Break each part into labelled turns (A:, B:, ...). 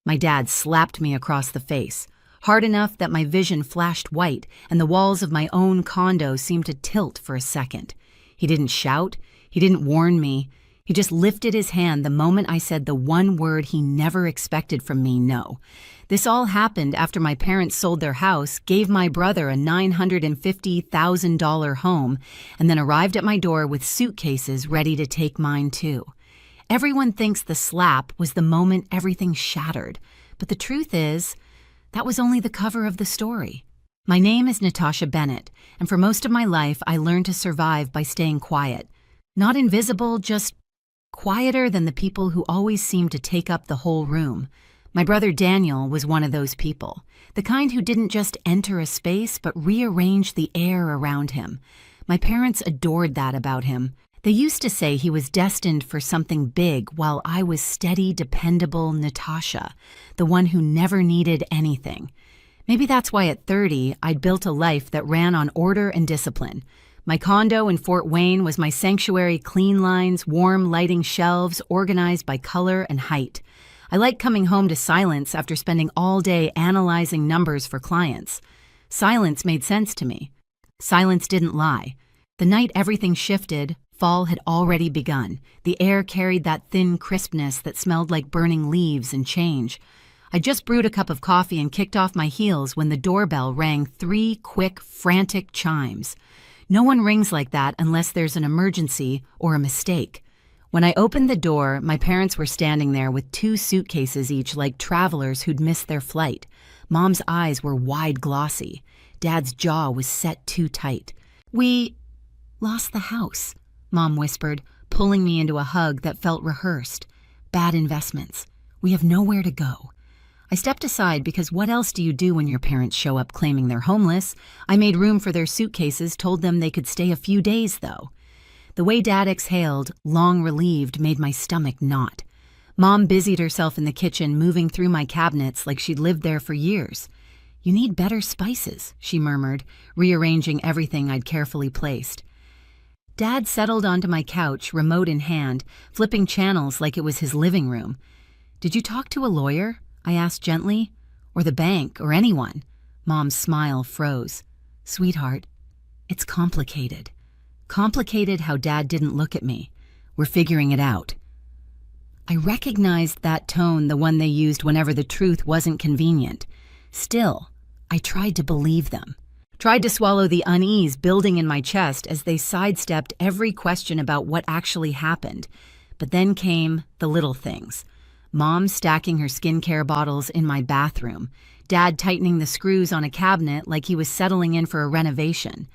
A: My dad slapped me across the face, hard enough that my vision flashed white and the walls of my own condo seemed to tilt for a second. He didn't shout, he didn't warn me, he just lifted his hand the moment I said the one word he never expected from me, no. This all happened after my parents sold their house, gave my brother a $950,000 home, and then arrived at my door with suitcases ready to take mine too. Everyone thinks the slap was the moment everything shattered, but the truth is, that was only the cover of the story. My name is Natasha Bennett, and for most of my life I learned to survive by staying quiet. Not invisible, just quieter than the people who always seem to take up the whole room. My brother Daniel was one of those people, the kind who didn't just enter a space but rearranged the air around him. My parents adored that about him. They used to say he was destined for something big while I was steady, dependable Natasha, the one who never needed anything. Maybe that's why at 30 I'd built a life that ran on order and discipline. My condo in Fort Wayne was my sanctuary, clean lines, warm lighting shelves, organized by color and height. I liked coming home to silence after spending all day analyzing numbers for clients. Silence made sense to me. Silence didn't lie. The night everything shifted, fall had already begun. The air carried that thin crispness that smelled like burning leaves and change. I just brewed a cup of coffee and kicked off my heels when the doorbell rang 3 quick, frantic chimes. No one rings like that unless there's an emergency or a mistake. When I opened the door, my parents were standing there with 2 suitcases each like travelers who'd missed their flight. Mom's eyes were wide glossy. Dad's jaw was set too tight. "We lost the house," Mom whispered, pulling me into a hug that felt rehearsed. "Bad investments. We have nowhere to go." I stepped aside because what else do you do when your parents show up claiming they're homeless? I made room for their suitcases, told them they could stay a few days, though. The way Dad exhaled, long relieved, made my stomach knot. Mom busied herself in the kitchen, moving through my cabinets like she'd lived there for years. "You need better spices," she murmured, rearranging everything I'd carefully placed. Dad settled onto my couch, remote in hand, flipping channels like it was his living room. "Did you talk to a lawyer?" I asked gently. "Or the bank, or anyone?" Mom's smile froze. "Sweetheart, it's complicated. Complicated how Dad didn't look at me. We're figuring it out." I recognized that tone, the one they used whenever the truth wasn't convenient. Still, I tried to believe them. Tried to swallow the unease building in my chest as they sidestepped every question about what actually happened. But then came the little things. Mom stacking her skincare bottles in my bathroom. Dad tightening the screws on a cabinet like he was settling in for a renovation.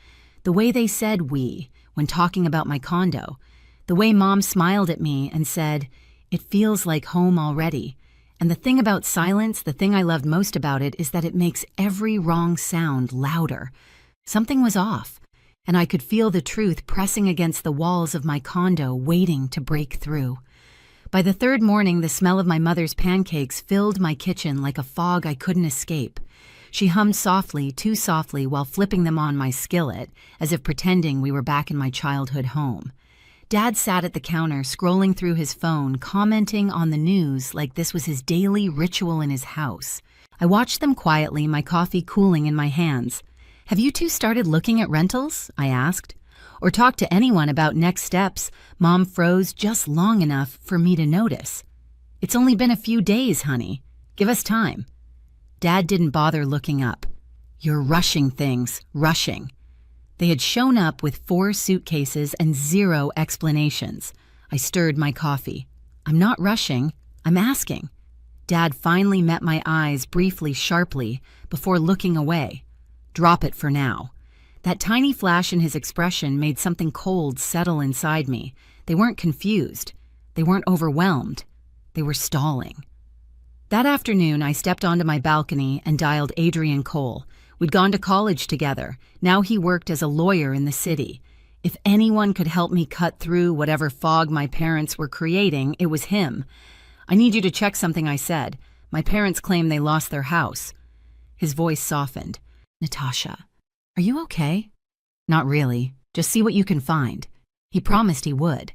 A: The way they said "we" when talking about my condo. The way Mom smiled at me and said, "It feels like home already." And the thing about silence, the thing I loved most about it, is that it makes every wrong sound louder. Something was off, and I could feel the truth pressing against the walls of my condo, waiting to break through. By the 3rd morning, the smell of my mother's pancakes filled my kitchen like a fog I couldn't escape. She hummed softly, too softly, while flipping them on my skillet, as if pretending we were back in my childhood home. Dad sat at the counter, scrolling through his phone, commenting on the news like this was his daily ritual in his house. I watched them quietly, my coffee cooling in my hands. "Have you two started looking at rentals?" I asked. "Or talked to anyone about next steps?" Mom froze just long enough for me to notice. "It's only been a few days, honey. Give us time." Dad didn't bother looking up. "You're rushing things, rushing." They had shown up with 4 suitcases and 0 explanations. I stirred my coffee. "I'm not rushing. I'm asking." Dad finally met my eyes briefly, sharply, before looking away. "Drop it for now." That tiny flash in his expression made something cold settle inside me. They weren't confused. They weren't overwhelmed. They were stalling. That afternoon, I stepped onto my balcony and dialed Adrian Cole. We'd gone to college together. Now he worked as a lawyer in the city. If anyone could help me cut through whatever fog my parents were creating, it was him. "I need you to check something," I said. "My parents claim they lost their house." His voice softened. "Natasha, are you okay?" "Not really. Just see what you can find." He promised he would.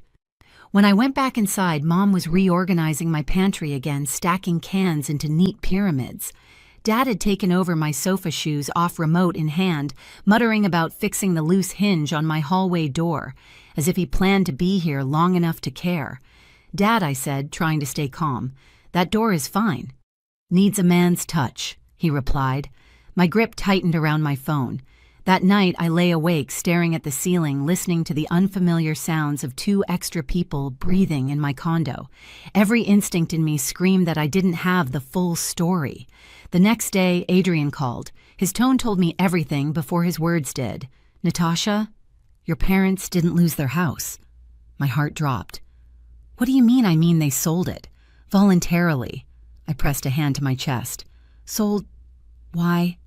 A: When I went back inside, Mom was reorganizing my pantry again, stacking cans into neat pyramids. Dad had taken over my sofa shoes off remote in hand, muttering about fixing the loose hinge on my hallway door, as if he planned to be here long enough to care. "Dad," I said, trying to stay calm, "that door is fine." "Needs a man's touch," he replied. My grip tightened around my phone. That night, I lay awake, staring at the ceiling, listening to the unfamiliar sounds of 2 extra people breathing in my condo. Every instinct in me screamed that I didn't have the full story. The next day, Adrian called. His tone told me everything before his words did. "Natasha, your parents didn't lose their house." My heart dropped. "What do you mean? I mean they sold it. Voluntarily." I pressed a hand to my chest. "Sold? Why?"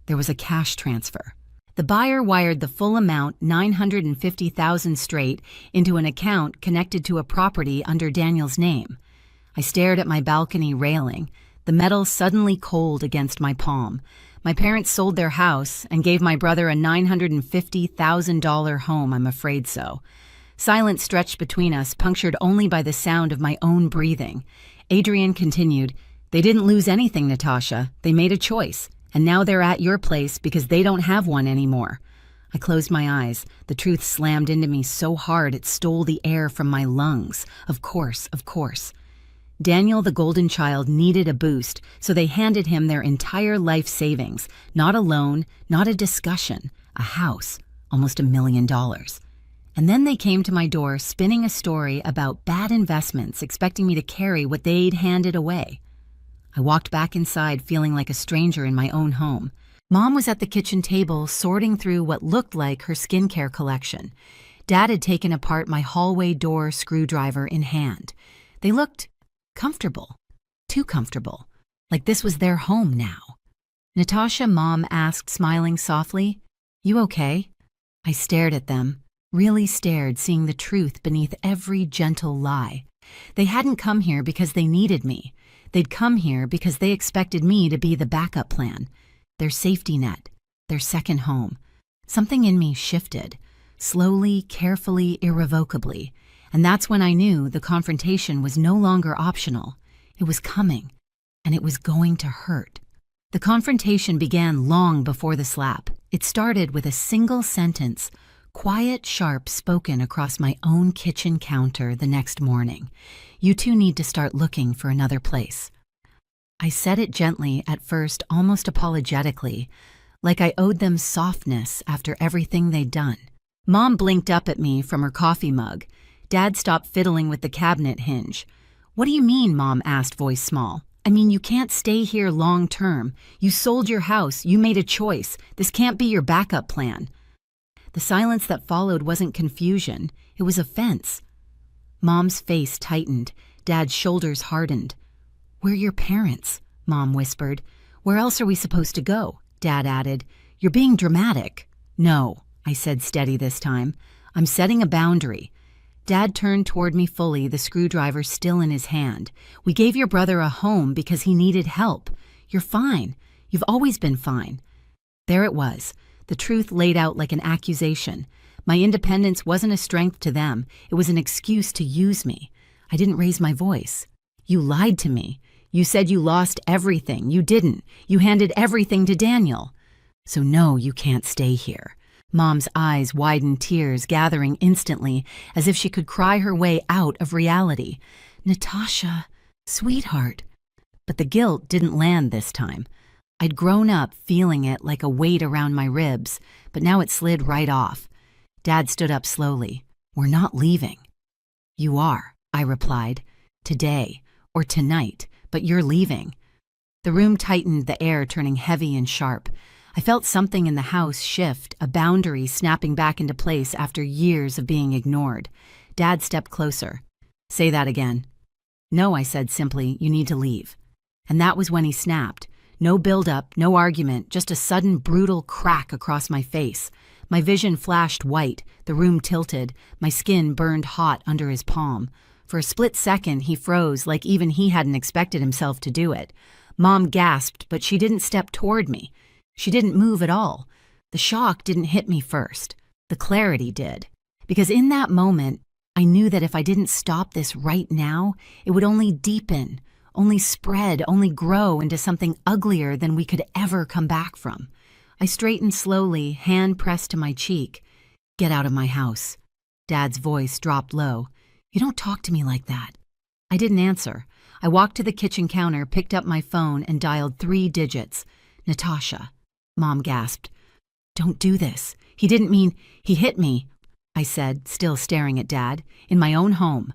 A: There was a cash transfer. The buyer wired the full amount, $950,000 straight, into an account connected to a property under Daniel's name. I stared at my balcony railing, the metal suddenly cold against my palm. My parents sold their house and gave my brother a $950,000 home, I'm afraid so. Silence stretched between us, punctured only by the sound of my own breathing. Adrian continued, "They didn't lose anything, Natasha. They made a choice. And now they're at your place because they don't have one anymore." I closed my eyes. The truth slammed into me so hard it stole the air from my lungs. Of course. Daniel, the golden child, needed a boost, so they handed him their entire life savings. Not a loan, not a discussion. A house. Almost $1 million. And then they came to my door, spinning a story about bad investments, expecting me to carry what they'd handed away. I walked back inside, feeling like a stranger in my own home. Mom was at the kitchen table, sorting through what looked like her skincare collection. Dad had taken apart my hallway door screwdriver in hand. They looked comfortable. Too comfortable. Like this was their home now. "Natasha," Mom asked, smiling softly, "You okay?" I stared at them, really stared, seeing the truth beneath every gentle lie. They hadn't come here because they needed me. They'd come here because they expected me to be the backup plan, their safety net, their second home. Something in me shifted, slowly, carefully, irrevocably, and that's when I knew the confrontation was no longer optional. It was coming, and it was going to hurt. The confrontation began long before the slap. It started with a single sentence, quiet, sharp, spoken across my own kitchen counter the next morning. "You two need to start looking for another place." I said it gently at first, almost apologetically, like I owed them softness after everything they'd done. Mom blinked up at me from her coffee mug. Dad stopped fiddling with the cabinet hinge. "What do you mean?" Mom asked, voice small. "I mean, you can't stay here long term. You sold your house. You made a choice. This can't be your backup plan." The silence that followed wasn't confusion. It was offense. Mom's face tightened. Dad's shoulders hardened. "We're your parents," Mom whispered. "Where else are we supposed to go?" Dad added. "You're being dramatic." "No," I said, steady this time. "I'm setting a boundary." Dad turned toward me fully, the screwdriver still in his hand. "We gave your brother a home because he needed help. You're fine. You've always been fine." There it was. The truth laid out like an accusation. My independence wasn't a strength to them. It was an excuse to use me. I didn't raise my voice. "You lied to me. You said you lost everything. You didn't. You handed everything to Daniel. So no, you can't stay here." Mom's eyes widened, tears gathering instantly, as if she could cry her way out of reality. "Natasha, sweetheart." But the guilt didn't land this time. I'd grown up feeling it like a weight around my ribs, but now it slid right off. Dad stood up slowly. "We're not leaving." "You are," I replied. "Today, or tonight, but you're leaving." The room tightened, the air turning heavy and sharp. I felt something in the house shift, a boundary snapping back into place after years of being ignored. Dad stepped closer. "Say that again." "No," I said simply, "you need to leave." And that was when he snapped. No build-up, no argument, just a sudden brutal crack across my face. My vision flashed white, the room tilted, my skin burned hot under his palm. For a split second, he froze like even he hadn't expected himself to do it. Mom gasped, but she didn't step toward me. She didn't move at all. The shock didn't hit me first. The clarity did. Because in that moment, I knew that if I didn't stop this right now, it would only deepen, only spread, only grow into something uglier than we could ever come back from. I straightened slowly, hand pressed to my cheek. "Get out of my house." Dad's voice dropped low. "You don't talk to me like that." I didn't answer. I walked to the kitchen counter, picked up my phone, and dialed 3 digits. "Natasha." Mom gasped. "Don't do this. He didn't mean, he hit me," I said, still staring at Dad, "in my own home."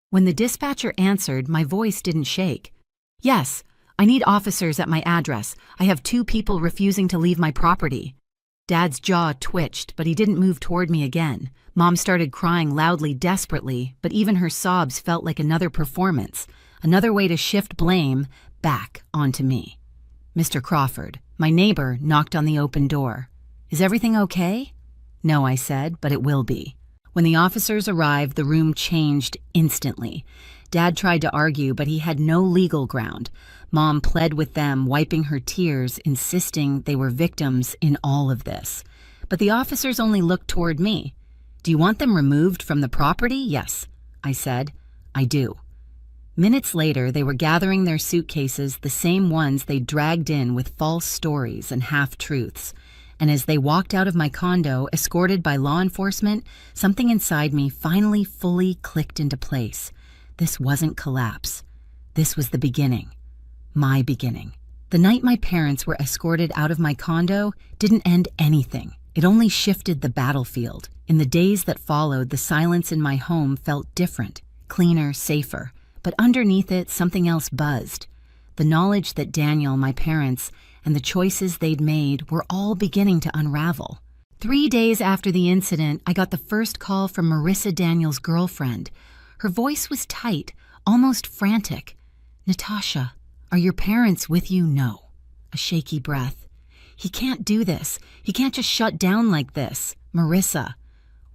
A: When the dispatcher answered, my voice didn't shake. "Yes, I need officers at my address. I have 2 people refusing to leave my property." Dad's jaw twitched, but he didn't move toward me again. Mom started crying loudly, desperately, but even her sobs felt like another performance, another way to shift blame back onto me. Mr. Crawford, my neighbor, knocked on the open door. "Is everything okay?" "No," I said, "but it will be." When the officers arrived, the room changed instantly. Dad tried to argue, but he had no legal ground. Mom pled with them, wiping her tears, insisting they were victims in all of this. But the officers only looked toward me. "Do you want them removed from the property?" "Yes," I said. "I do." Minutes later, they were gathering their suitcases, the same ones they dragged in with false stories and half-truths. And as they walked out of my condo, escorted by law enforcement, something inside me finally fully clicked into place. This wasn't collapse. This was the beginning. My beginning. The night my parents were escorted out of my condo didn't end anything. It only shifted the battlefield. In the days that followed, the silence in my home felt different, cleaner, safer. But underneath it, something else buzzed. The knowledge that Daniel, my parents, and the choices they'd made were all beginning to unravel. 3 days after the incident, I got the first call from Marissa Daniel's girlfriend. Her voice was tight, almost frantic. "Natasha, are your parents with you?" "No." A shaky breath. "He can't do this. He can't just shut down like this." "Marissa,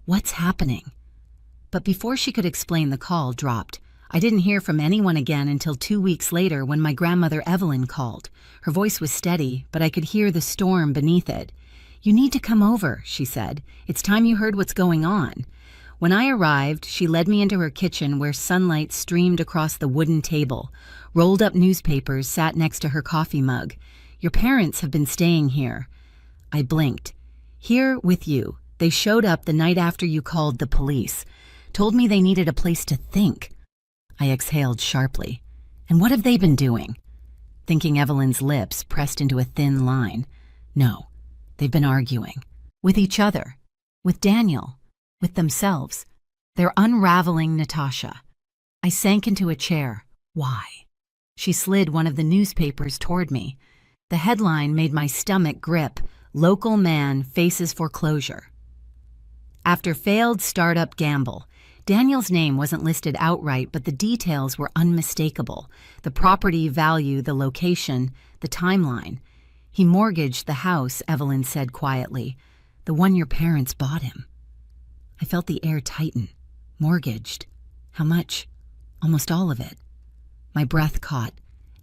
A: what's happening?" But before she could explain, the call dropped. I didn't hear from anyone again until 2 weeks later when my grandmother Evelyn called. Her voice was steady, but I could hear the storm beneath it. "You need to come over," she said. "It's time you heard what's going on." When I arrived, she led me into her kitchen where sunlight streamed across the wooden table. Rolled up newspapers sat next to her coffee mug. "Your parents have been staying here." I blinked. "Here with you. They showed up the night after you called the police. Told me they needed a place to think." I exhaled sharply. "And what have they been doing?" Thinking Evelyn's lips pressed into a thin line. "No, they've been arguing. With each other. With Daniel. With themselves. They're unraveling Natasha." I sank into a chair. "Why?" She slid one of the newspapers toward me. The headline made my stomach grip. "Local man faces foreclosure." After failed startup gamble. Daniel's name wasn't listed outright, but the details were unmistakable. The property value, the location, the timeline. "He mortgaged the house," Evelyn said quietly. "The one your parents bought him." I felt the air tighten. Mortgaged. How much? Almost all of it. My breath caught.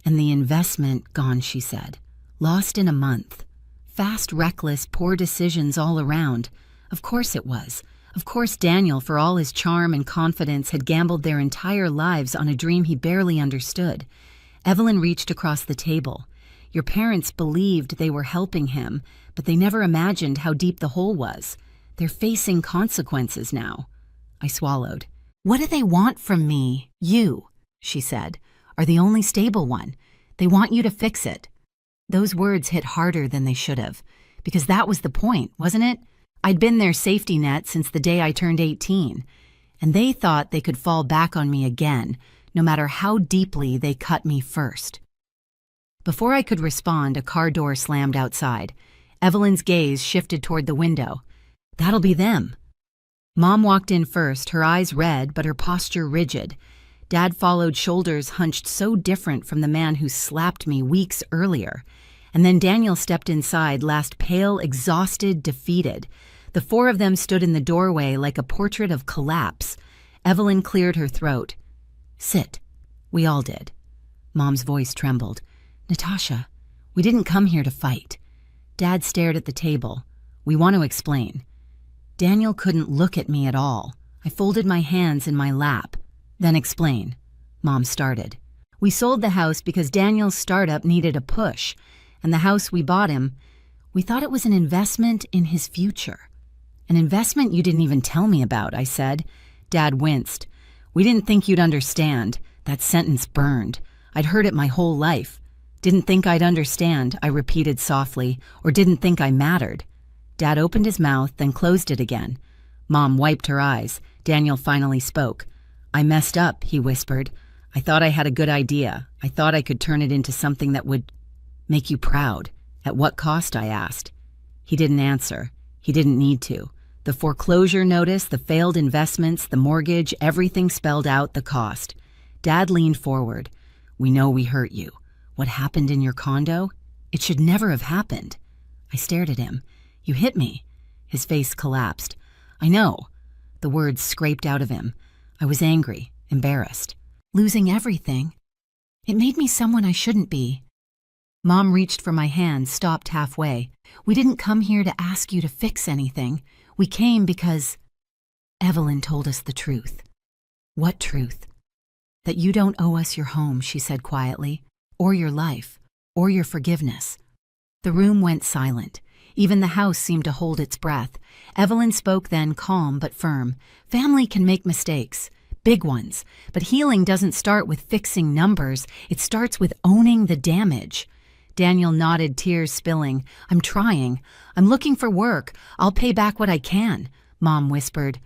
A: "And the investment gone," she said. "Lost in a month. Fast, reckless, poor decisions all around." Of course it was. Of course Daniel, for all his charm and confidence, had gambled their entire lives on a dream he barely understood. Evelyn reached across the table. "Your parents believed they were helping him, but they never imagined how deep the hole was. They're facing consequences now." I swallowed. "What do they want from me? You," she said, "are the only stable one. They want you to fix it." Those words hit harder than they should have, because that was the point, wasn't it? I'd been their safety net since the day I turned 18, and they thought they could fall back on me again, no matter how deeply they cut me first. Before I could respond, a car door slammed outside. Evelyn's gaze shifted toward the window. "That'll be them." Mom walked in first, her eyes red, but her posture rigid. Dad followed, shoulders hunched so different from the man who slapped me weeks earlier. And then Daniel stepped inside, last pale, exhausted, defeated. The 4 of them stood in the doorway like a portrait of collapse. Evelyn cleared her throat. "Sit." We all did. Mom's voice trembled. "Natasha, we didn't come here to fight." Dad stared at the table. "We want to explain." Daniel couldn't look at me at all. I folded my hands in my lap. Then explain. Mom started. We sold the house because Daniel's startup needed a push, and the house we bought him, we thought it was an investment in his future. An investment you didn't even tell me about, I said. Dad winced. We didn't think you'd understand. That sentence burned. I'd heard it my whole life. Didn't think I'd understand, I repeated softly, or didn't think I mattered. Dad opened his mouth, then closed it again. Mom wiped her eyes. Daniel finally spoke. I messed up, he whispered. I thought I had a good idea. I thought I could turn it into something that would make you proud. At what cost, I asked. He didn't answer. He didn't need to. The foreclosure notice, the failed investments, the mortgage, everything spelled out the cost. Dad leaned forward. We know we hurt you. What happened in your condo? It should never have happened. I stared at him. You hit me. His face collapsed. I know. The words scraped out of him. I was angry, embarrassed. Losing everything. It made me someone I shouldn't be. Mom reached for my hand, stopped halfway. We didn't come here to ask you to fix anything. We came because Evelyn told us the truth. What truth? That you don't owe us your home, she said quietly, or your life, or your forgiveness. The room went silent. Even the house seemed to hold its breath. Evelyn spoke then, calm but firm. Family can make mistakes, big ones, but healing doesn't start with fixing numbers. It starts with owning the damage. Daniel nodded, tears spilling. I'm trying. I'm looking for work. I'll pay back what I can, Mom whispered.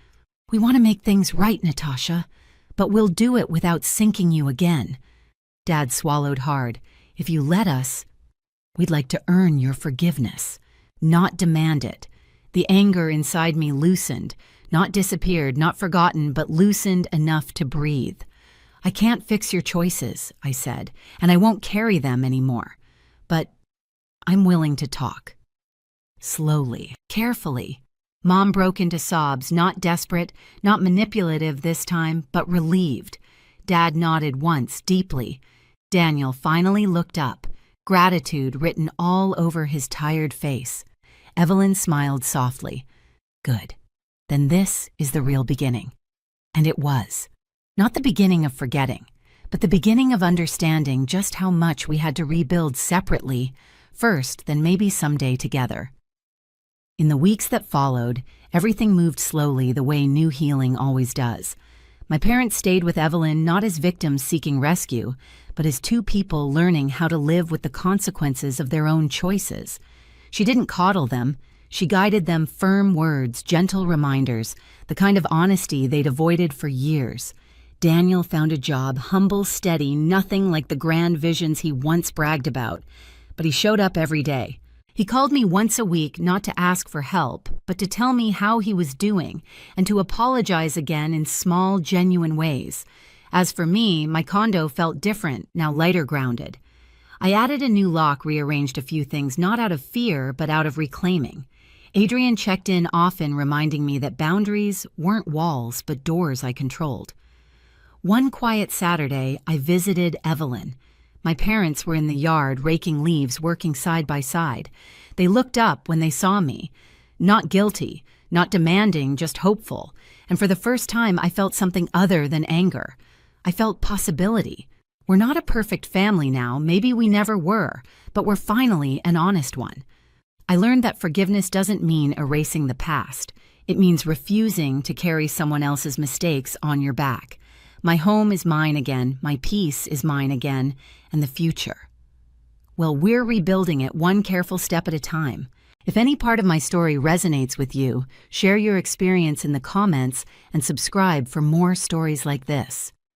A: We want to make things right, Natasha, but we'll do it without sinking you again. Dad swallowed hard. If you let us, we'd like to earn your forgiveness, not demand it. The anger inside me loosened, not disappeared, not forgotten, but loosened enough to breathe. I can't fix your choices, I said, and I won't carry them anymore. But I'm willing to talk. Slowly, carefully. Mom broke into sobs, not desperate, not manipulative this time, but relieved. Dad nodded once, deeply. Daniel finally looked up, gratitude written all over his tired face. Evelyn smiled softly. Good. Then this is the real beginning. And it was. Not the beginning of forgetting, but the beginning of understanding just how much we had to rebuild separately, first, then maybe someday together. In the weeks that followed, everything moved slowly the way new healing always does. My parents stayed with Evelyn not as victims seeking rescue, but as two people learning how to live with the consequences of their own choices. She didn't coddle them. She guided them firm words, gentle reminders, the kind of honesty they'd avoided for years. Daniel found a job, humble, steady, nothing like the grand visions he once bragged about. But he showed up every day. He called me once a week not to ask for help, but to tell me how he was doing and to apologize again in small, genuine ways. As for me, my condo felt different, now lighter grounded. I added a new lock, rearranged a few things, not out of fear, but out of reclaiming. Adrian checked in often, reminding me that boundaries weren't walls, but doors I controlled. One quiet Saturday, I visited Evelyn. My parents were in the yard, raking leaves, working side by side. They looked up when they saw me. Not guilty, not demanding, just hopeful. And for the first time, I felt something other than anger. I felt possibility. We're not a perfect family now, maybe we never were, but we're finally an honest one. I learned that forgiveness doesn't mean erasing the past. It means refusing to carry someone else's mistakes on your back. My home is mine again, my peace is mine again, and the future. Well, we're rebuilding it one careful step at a time. If any part of my story resonates with you, share your experience in the comments and subscribe for more stories like this.